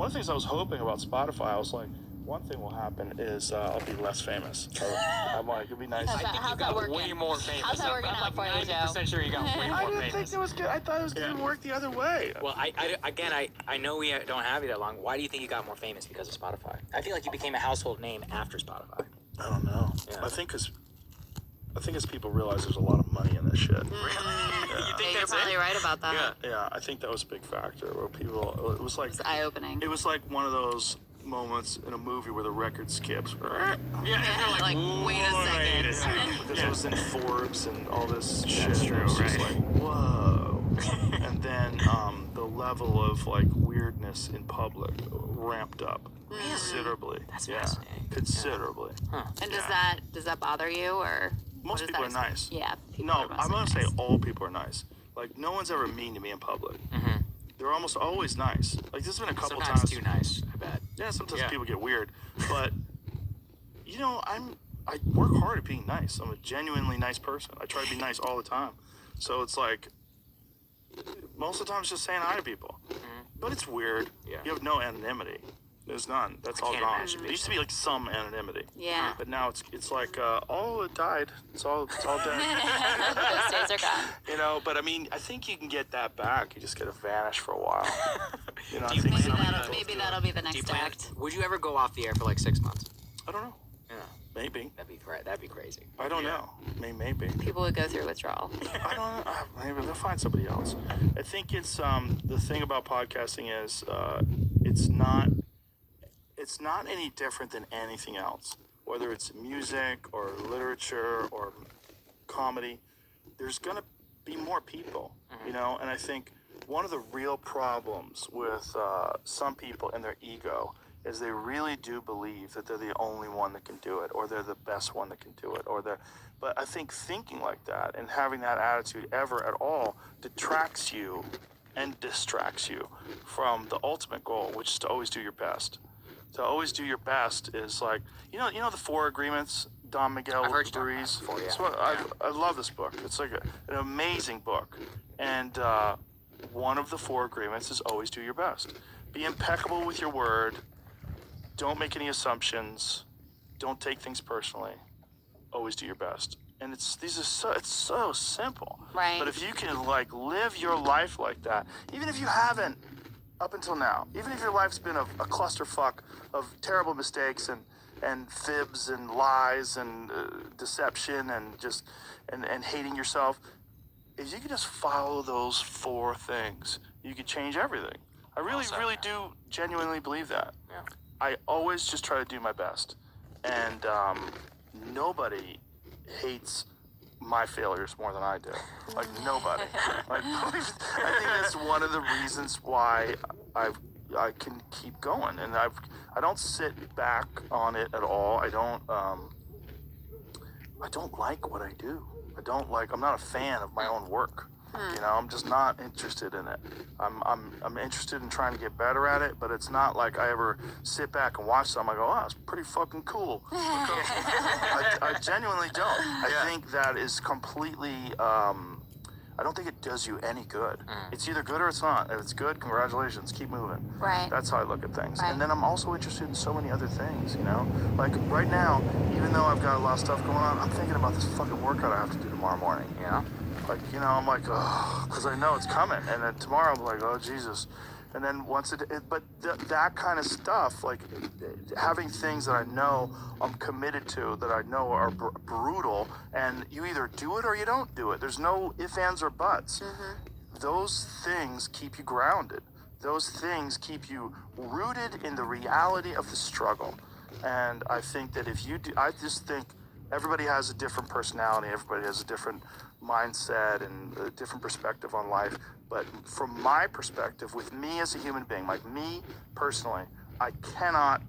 one of the things I was hoping about Spotify, I was like, one thing will happen is I'll be less famous. So I'm like, it'd be nice. I think you got way more famous. How's that working out for you, Joe? I'm like 90% sure you got way more I didn't famous. think that was good. I thought it was going to work the other way. Well, I know we don't have you that long. Why do you think you got more famous because of Spotify? I feel like you became a household name after Spotify. I don't know. Yeah. I think as people realize there's a lot of money in this shit. You think you're probably right about that. Yeah, I think that was a big factor where people, it was like... It's eye-opening. It was like one of those moments in a movie where the record skips. Yeah, like, wait a second. Because it was in Forbes and all this shit. That's true, It was just right? like, whoa. And then the level of like weirdness in public ramped up considerably. That's fascinating. Considerably. Huh. And does that bother you, or Most people are nice. Yeah. No, I'm gonna say all people are nice. Like no one's ever mean to me in public. Mm-hmm. They're almost always nice. Like there's been a couple Sometimes times. too nice, I bet. Yeah, sometimes Yeah. people get weird, but you know, I work hard at being nice. I'm a genuinely nice person. I try to be nice all the time. So it's like most of the time it's just saying hi to people. But it's weird. Yeah. You have no anonymity. There's none. That's all can't gone. imagine There used to be like some anonymity. Yeah. But now it's like oh, it died. It's all dead. Those days are gone. You know, but I mean, I think you can get that back. You just gotta vanish for a while. You know, I you think plan some on people Maybe do. that'll be the Do you next plan? act. Would you ever go off the air for like 6 months? I don't know. Yeah, Maybe. that'd be crazy. I don't know. Maybe. People would go through withdrawal. I don't know. Maybe they'll find somebody else. I think it's the thing about podcasting is it's not any different than anything else. Whether it's music or literature or comedy, there's gonna be more people, you know. And I think one of the real problems with some people and their ego is they really do believe that they're the only one that can do it, or they're the best one that can do it, or they're. But I think thinking like that and having that attitude ever at all detracts you and distracts you from the ultimate goal, which is to always do your best. To always do your best is like, you know the 4 agreements, Don Miguel I've heard you talk about Ruiz. it before, yeah. So I love this book. It's like an amazing book. And one of the 4 agreements is always do your best. Be impeccable with your word. Don't make any assumptions. Don't take things personally. Always do your best. And it's so simple. Right. But if you can like live your life like that, even if you haven't up until now, even if your life's been a clusterfuck of terrible mistakes and fibs and lies and deception and just and hating yourself, if you can just follow those 4 things, you can change everything. I really do genuinely believe that. Yeah. I always just try to do my best, and nobody hates my failures more than I do. Like nobody. Like I think that's one of the reasons why I can keep going, and I don't sit back on it at all. I don't like what I do. I'm not a fan of my own work. You know, I'm just not interested in it. I'm interested in trying to get better at it, but it's not like I ever sit back and watch something. I go, oh, it's pretty fucking cool. I genuinely don't. I think that is completely, I don't think it does you any good. It's either good or it's not. If it's good, congratulations, keep moving. Right. That's how I look at things. Right. And then I'm also interested in so many other things, you know? Like right now, even though I've got a lot of stuff going on, I'm thinking about this fucking workout I have to do tomorrow morning, you know? Like, you know, I'm like, oh, because I know it's coming. And then tomorrow I'm like, oh, Jesus. And then once that kind of stuff, like having things that I know I'm committed to, that I know are brutal, and you either do it or you don't do it. There's no ifs, ands, or buts. Those things keep you grounded. Those things keep you rooted in the reality of the struggle. And I think that if you do, I just think everybody has a different personality, everybody has a different mindset and a different perspective on life. But from my perspective, with me as a human being, like me personally, I cannot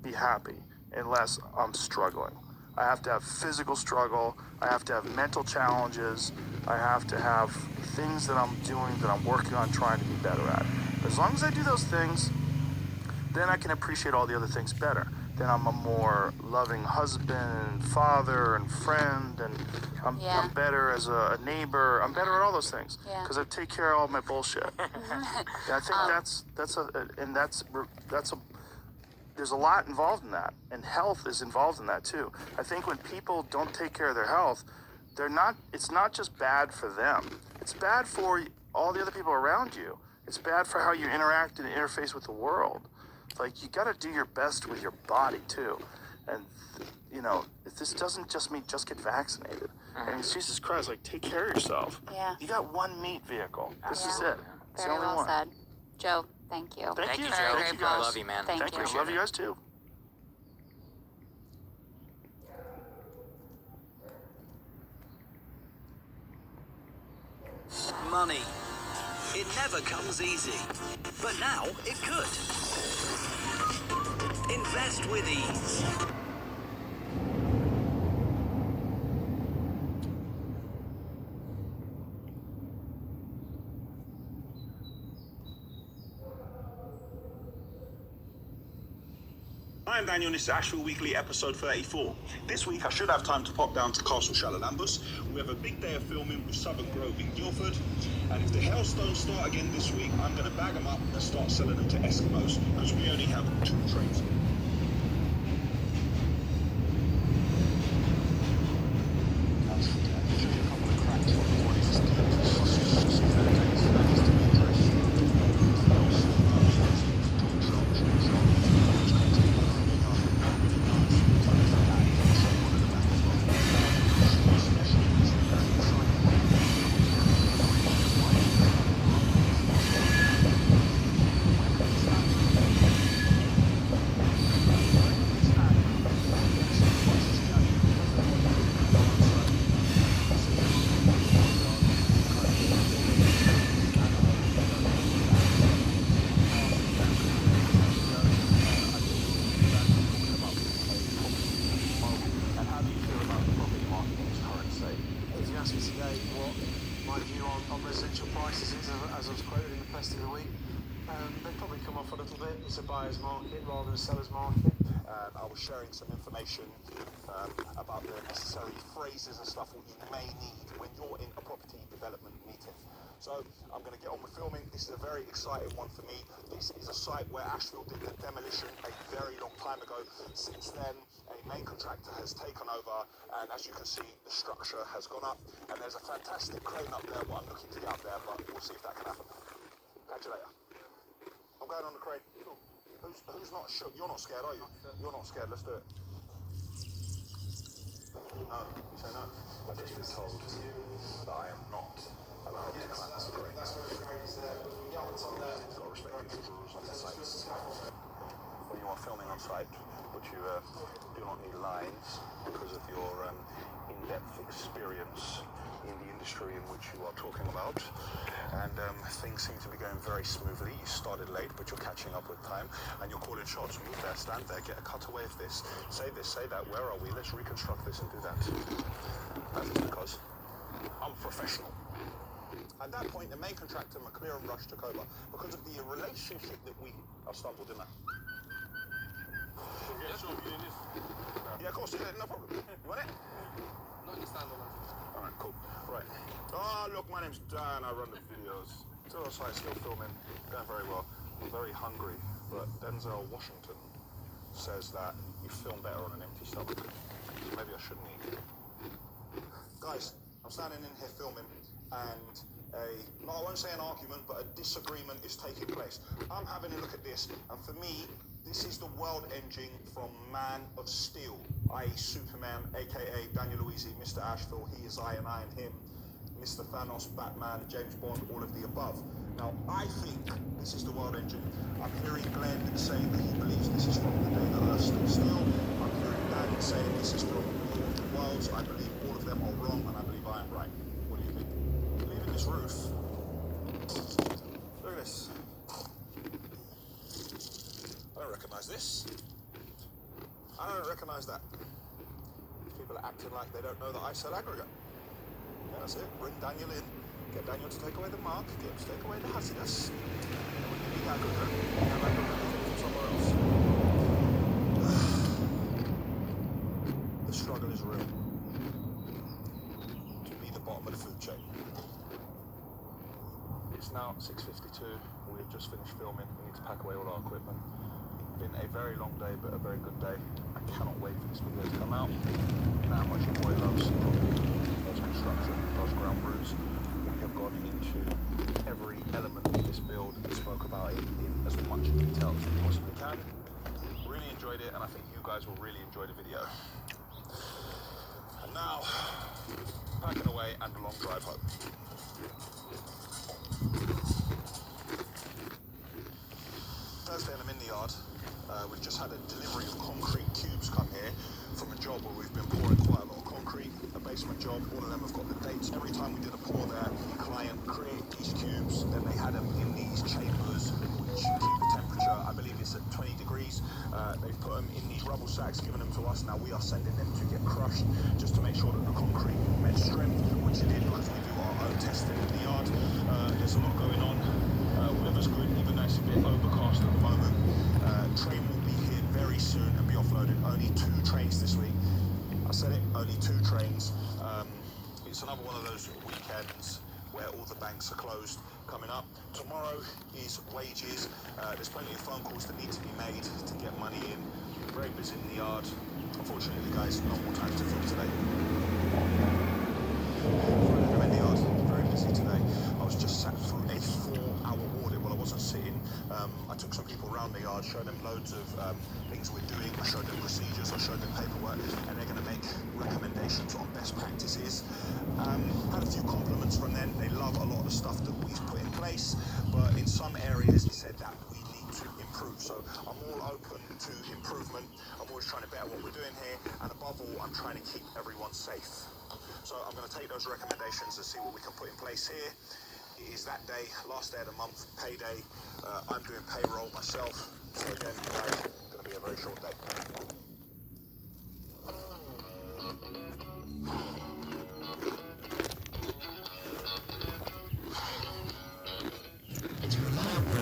be happy unless I'm struggling. I have to have physical struggle. I have to have mental challenges. I have to have things that I'm doing, that I'm working on trying to be better at. As long as I do those things, then I can appreciate all the other things better. then I'm a more loving husband, father, and friend, and I'm better as a neighbor. I'm better at all those things because I take care of all my bullshit. And I think there's a lot involved in that, and health is involved in that too. I think when people don't take care of their health, it's not just bad for them. It's bad for all the other people around you. It's bad for how you interact and interface with the world. Like, you got to do your best with your body too. And this doesn't just mean just get vaccinated. And Jesus Christ, like, take care of yourself. Yeah. You got one meat vehicle. This is it. It's the Very only well one. said. Joe, thank you. Thank you, Joe. Thank Very you guys. I love you, man. Thank you. I love you guys too. Money. It never comes easy, but now it could. Invest with ease. Hi, I'm Daniel, and this is Asheville Weekly, episode 34. This week, I should have time to pop down to Castle Shallalambus. We have a big day of filming with Southern Grove in Guildford. And if the hailstones start again this week, I'm going to bag them up and start selling them to Eskimos, because we only have 2 trains. Buyer's market rather than a seller's market. And I was sharing some information about the necessary phrases and stuff what you may need when you're in a property development meeting. So I'm going to get on with filming. This is a very exciting one for me. This is a site where Asheville did the demolition a very long time ago. Since then, a main contractor has taken over, and as you can see, the structure has gone up, and there's a fantastic crane up there. What I'm looking to get up there, but we'll see if that can happen. Catch you later. I'm going on the crane. Who's not shook? You're not scared, are you? You're not scared. Let's do it. No. You say no? I've just been told that I am not allowed to climb the crane. You've got to respect the rules on the site. When you are filming on site, but you do not need lines because of your in-depth experience in the industry in which you are talking about, and things seem to be going very smoothly. You started late, but you're catching up with time, and you're calling shots. Move there, stand there, get a cutaway of this, say that, where are we, let's reconstruct this and do that. That's because I'm a professional. At that point, the main contractor, McClaren Rush, took over because of the relationship that I stumbled, didn't I? Yeah, sure, yeah, of course, no problem. You want it? No, you stand on that. Alright, cool. Right. Oh, look, my name's Dan. I run the videos. Still outside, still filming. Going very well. I'm very hungry, but Denzel Washington says that you film better on an empty stomach. So maybe I shouldn't eat. Guys, I'm standing in here filming, and I won't say an argument, but a disagreement is taking place. I'm having a look at this, and for me, this is the world engine from Man of Steel, i.e. Superman, aka Daniel Luisi, Mr. Asheville, he is I and I am him, Mr. Thanos, Batman, James Bond, all of the above. Now, I think this is the world engine. I'm hearing Glenn saying that he believes this is from the day that Earth stood still. I'm hearing Dan saying this is from War of the Worlds. I believe all of them are wrong, and I believe I am right. What do you think? Believe in this roof. Look at this. I don't recognise this. I don't recognise that. People are acting like they don't know that I sell aggregate. Yeah, that's it. Bring Daniel in. Get Daniel to take away the mark. Get him to take away the hazardous. And when you need aggregate, you have aggregate from somewhere else. of the food chain. It's now 6:52. We've just finished filming. We need to pack away all our equipment. Been a very long day, but a very good day. I cannot wait for this video to come out. You know how much your boy loves those construction, those ground brews. We have gone into every element of this build and spoke about it in as much detail as we possibly can. Really enjoyed it, and I think you guys will really enjoy the video. And now, packing away and a long drive home. Thursday and I'm in the yard. We've just had a delivery of concrete cubes come here from a job where we've been pouring quite a lot of concrete, a basement job. All of them have got the dates. Every time we did a pour there, the client created these cubes, then they had them in these chambers which keep the temperature, I believe it's at 20 degrees. They've put them in these rubble sacks, given them to us. Now we are sending them to get crushed just to make sure that the concrete met strength, which it did as we do our own testing in the yard. There's a lot going on. Weather's good, even though it's a bit overcast at the moment. Train will be here very soon and be offloaded. Only 2 trains this week. I said it, only 2 trains. It's another one of those weekends where all the banks are closed coming up. Tomorrow is wages. There's plenty of phone calls that need to be made to get money in. Very busy in the yard. Unfortunately, guys, no more time to film today. I'm in the yard, very busy today. I was just sat through a 4-hour audit while I wasn't sitting. I took some people around the yard, showed them loads of things we're doing. I showed them procedures, I showed them paperwork, and they're going to make recommendations on best practices. Had a few compliments from them. They love a lot of the stuff that we've put in place, but in some areas they said that we need to improve. So I'm all open to improvement. I'm always trying to better what we're doing here, and above all, I'm trying to keep everyone safe. So I'm going to take those recommendations and see what we can put in place here. It is that day, last day of the month, payday. I'm doing payroll myself. So again, guys, it's going to be a very short day. It's reliable.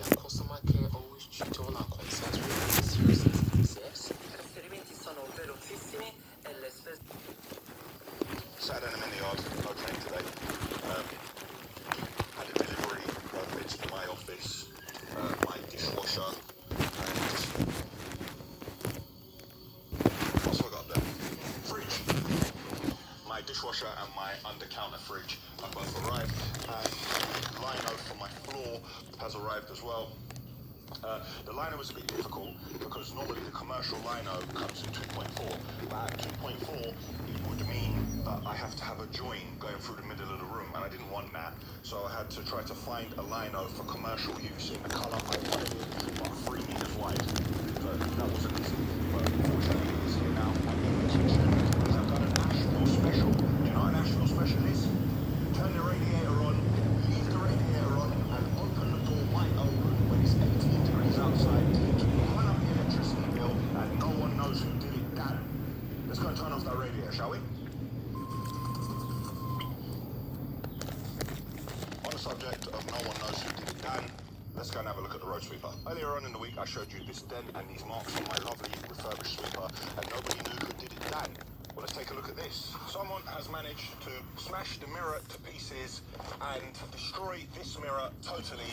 Our customer care always treat all our concerns really seriously. Yes. Trasferimenti sono velocissimi e le spese. Saturday I'm in the yard, no train today. Had a delivery of bits to my office, my dishwasher, and what's I got there? Fridge. My dishwasher and my under-counter fridge have both arrived, and the lino for my floor has arrived as well. The lino was a bit difficult because normally the commercial lino comes in 2.4, but at 2.4 it would mean that I have to have a join going through the middle of the room, and I didn't want that, so I had to try to find a lino for commercial use in the colour I wanted, but 3 meters wide. So that wasn't easy, but fortunately it's here now. I'm in the kitchen because I've got an Asheville special. Do you know what an Asheville special is? Turn the radiator on, leave the radiator on, and open the door wide open when it's 18 degrees outside to run up the electricity bill, and no one knows who did it. Dad, let's go and turn off that radiator, shall we? On the subject of no one knows who did it, Dan, let's go and have a look at the road sweeper. Earlier on in the week, I showed you this dent and these marks on my lovely refurbished sweeper, and nobody knew who did it, Dan. Well, let's take a look at this. Someone has managed to smash the mirror to pieces and destroy this mirror totally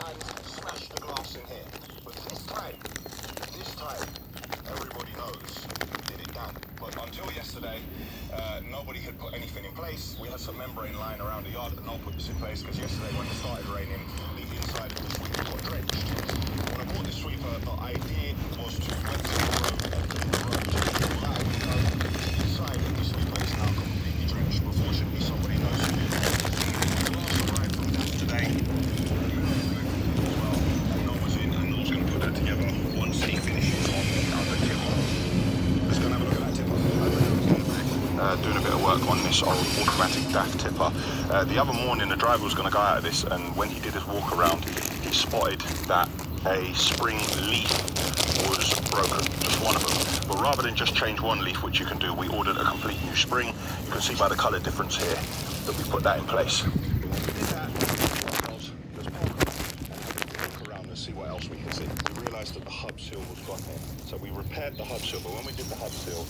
and smash the glass in here. But this time, everybody knows who did it, Dan. But until yesterday, nobody had put anything in place. We had some membrane lying around the yard and no put this in place because yesterday when it started raining, the inside of the sweeper got drenched. When I bought this sweeper, the idea was to empty the road and clean the road. But we know the inside of the sweeper is now completely drenched. But fortunately, somebody knows who did it. The last arrived from that today. Well, and Noah's in, and Noah's going to put that together once he finishes on the other tipper. Let's go and have a look at that tipper. Doing a bit of work on this old automatic DAF tipper. The other morning the driver was going to go out of this, and when he did his walk around he spotted that a spring leaf was broken, just one of them. But rather than just change one leaf, which you can do, we ordered a complete new spring. You can see by the colour difference here that we put that in place. But when we did that, let's park and have a look around and see what else we can see. We realised realised that the hub seal was gone here. So we repaired the hub seal, but when we did the hub seal,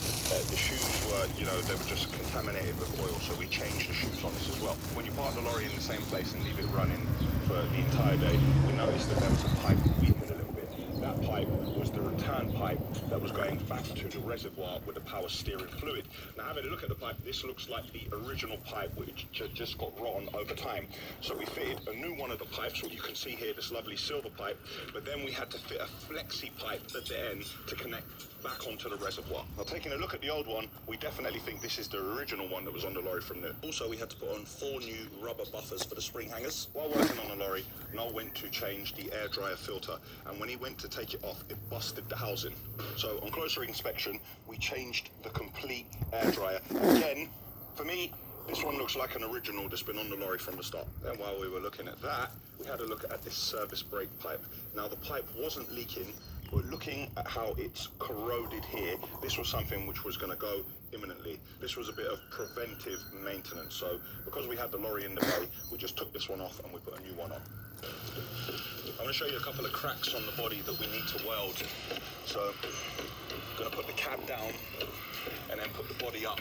the shoes were, you know, they were just contaminated with oil, so we changed the shoes on this as well. When you park the lorry in the same place and leave it running for the entire day, we noticed that there was a pipe weeping a little bit. That pipe was the return pipe that was going back to the reservoir with the power steering fluid. Now, having a look at the pipe, this looks like the original pipe which just got rotten over time. So we fitted a new one of the pipes, what you can see here, this lovely silver pipe, but then we had to fit a flexi pipe at the end to connect back onto the reservoir. Now, taking a look at the old one, we definitely think this is the original one that was on the lorry from new. Also, we had to put on 4 new rubber buffers for the spring hangers. While working on the lorry, Noel went to change the air dryer filter, and when he went to take it off, it busted the housing. So on closer inspection, we changed the complete air dryer. Again, for me, this one looks like an original that's been on the lorry from the start. Then while we were looking at that, we had a look at this service brake pipe. Now, the pipe wasn't leaking, but looking at how it's corroded here, this was something which was going to go imminently. This was a bit of preventive maintenance. So because we had the lorry in the bay, we just took this one off and we put a new one on. I'm going to show you a couple of cracks on the body that we need to weld. So I'm going to put the cab down and then put the body up.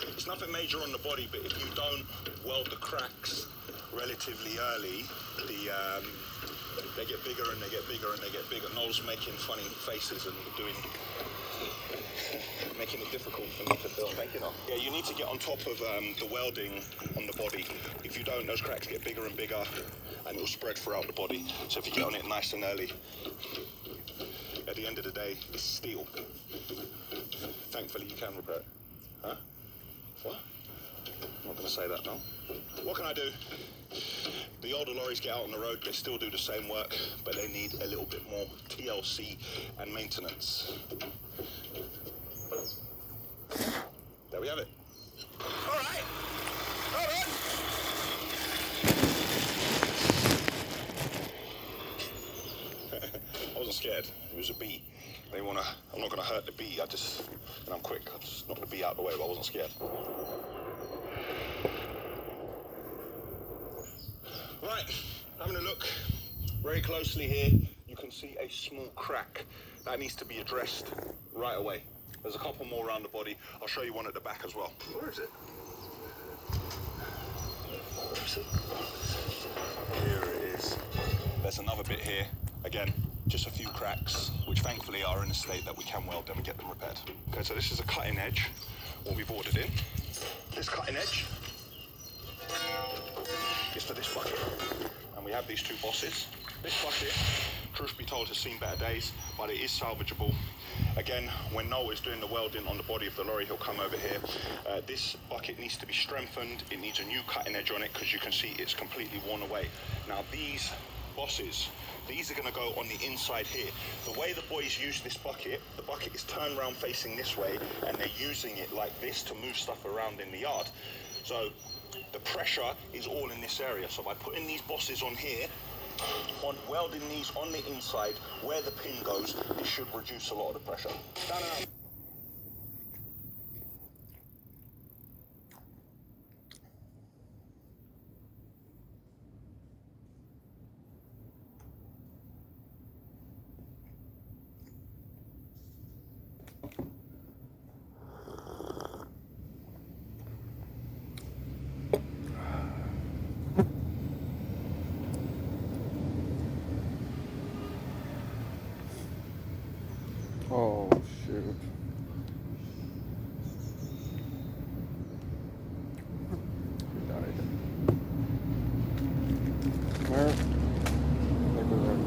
It's nothing major on the body, but if you don't weld the cracks relatively early, they get bigger and they get bigger and they get bigger. Noel's making funny faces and making it difficult for me to film. Thank you, Noel. Yeah, you need to get on top of the welding on the body. If you don't, those cracks get bigger and bigger and it'll spread throughout the body. So if you get on it nice and early, at the end of the day, it's steel. Thankfully, you can repair it. Huh? What? I'm not going to say that, no. What can I do? The older lorries get out on the road, they still do the same work, but they need a little bit more TLC and maintenance. There we have it. All right. All right. I wasn't scared. It was a bee. I'm not gonna hurt the bee. And I'm quick. I just knocked the bee out of the way, but I wasn't scared. Right, having a look very closely here, you can see a small crack that needs to be addressed right away. There's a couple more around the body. I'll show you one at the back as well. Where is it? Where is it? Here it is. There's another bit here. Again, just a few cracks, which thankfully are in a state that we can weld them and get them repaired. Okay, so this is a cutting edge, what we've ordered in. This cutting edge is for this bucket. And we have these 2 bosses. This bucket, truth be told, has seen better days, but it is salvageable. Again, when Noel is doing the welding on the body of the lorry, he'll come over here. This bucket needs to be strengthened. It needs a new cutting edge on it because you can see it's completely worn away. Now, these bosses, these are going to go on the inside here. The way the boys use this bucket, the bucket is turned around facing this way, and they're using it like this to move stuff around in the yard. So the pressure is all in this area. So by putting these bosses on here, on welding these on the inside where the pin goes, it should reduce a lot of the pressure. Down and out. Oh, shoot. He died. Where? Look at that.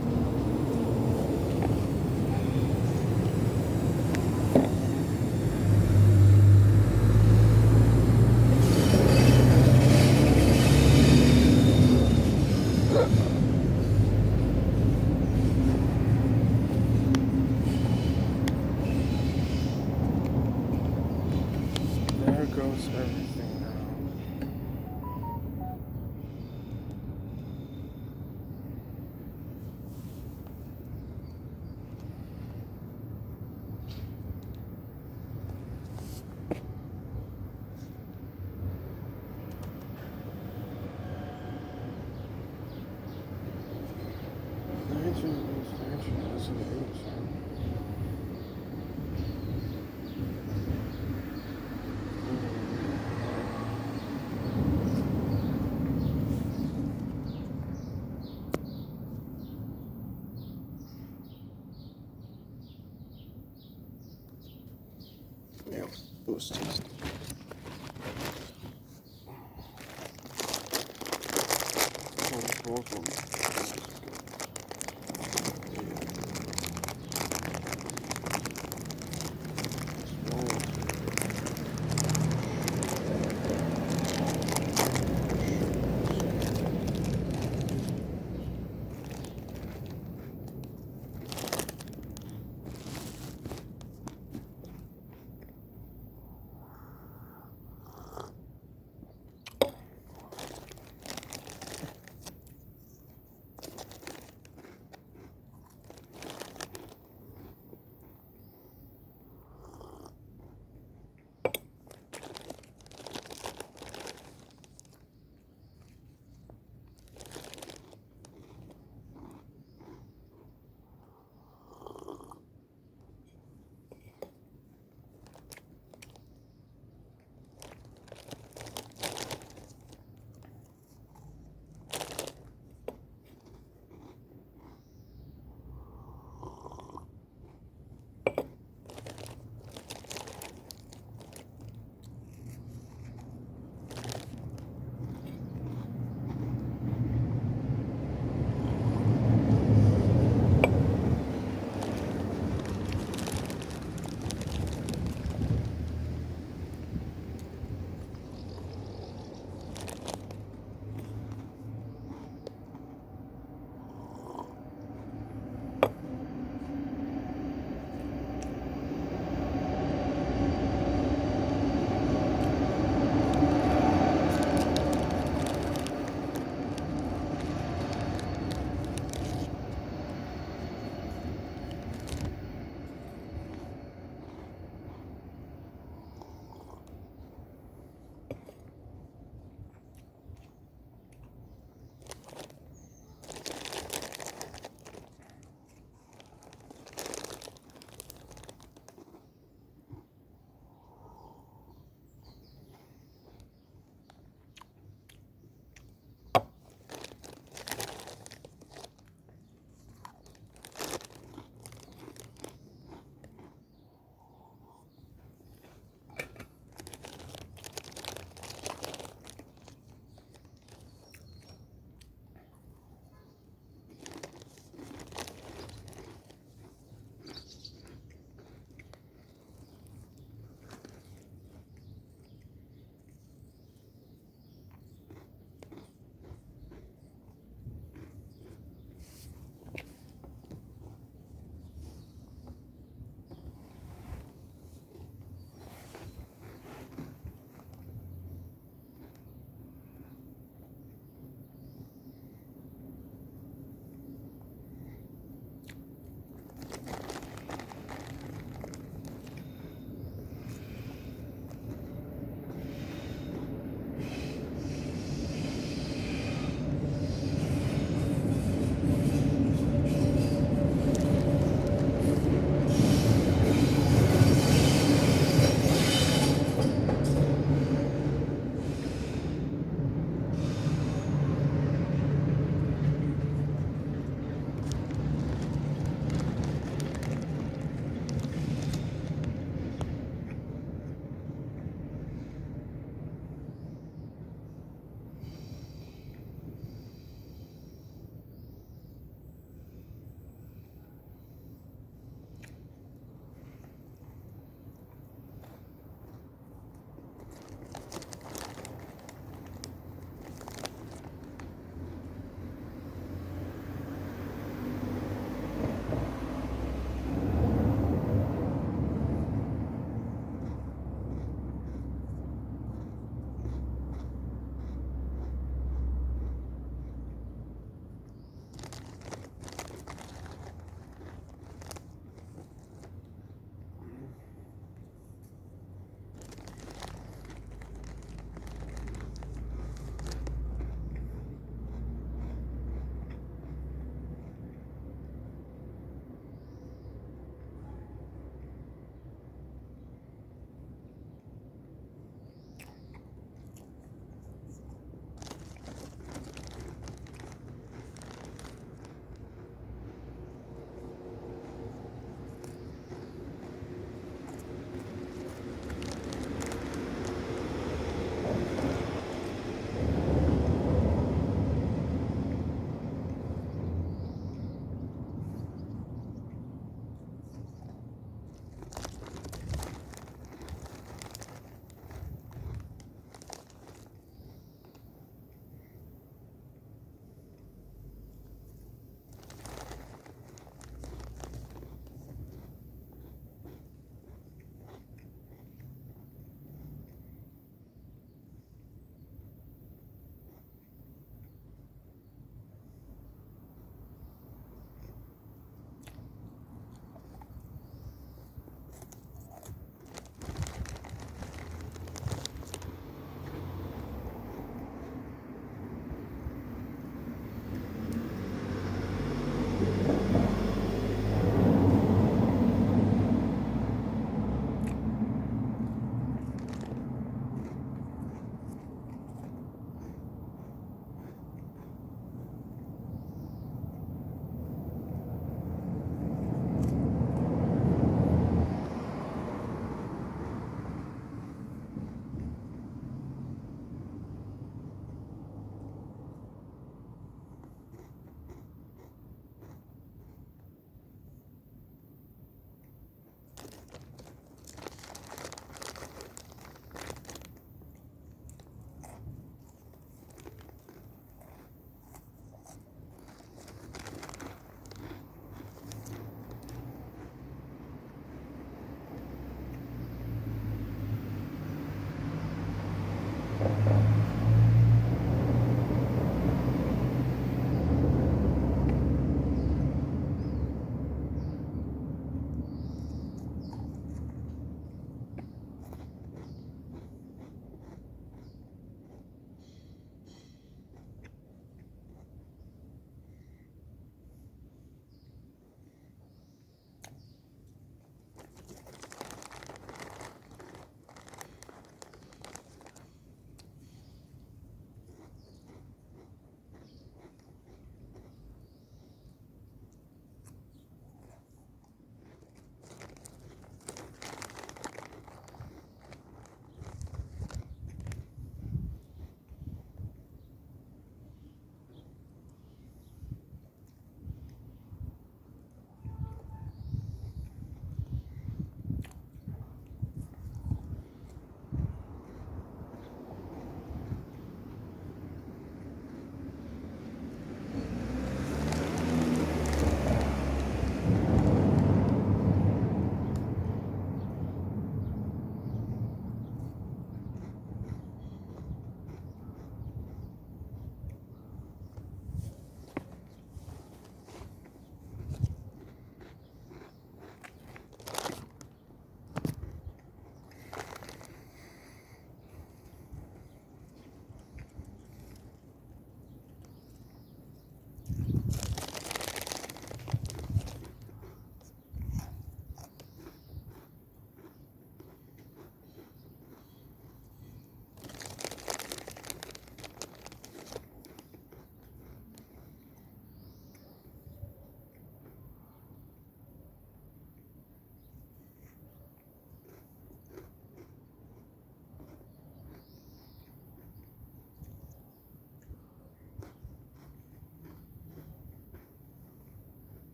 There goes everything now. The engine is was tasty. Oh, both of them.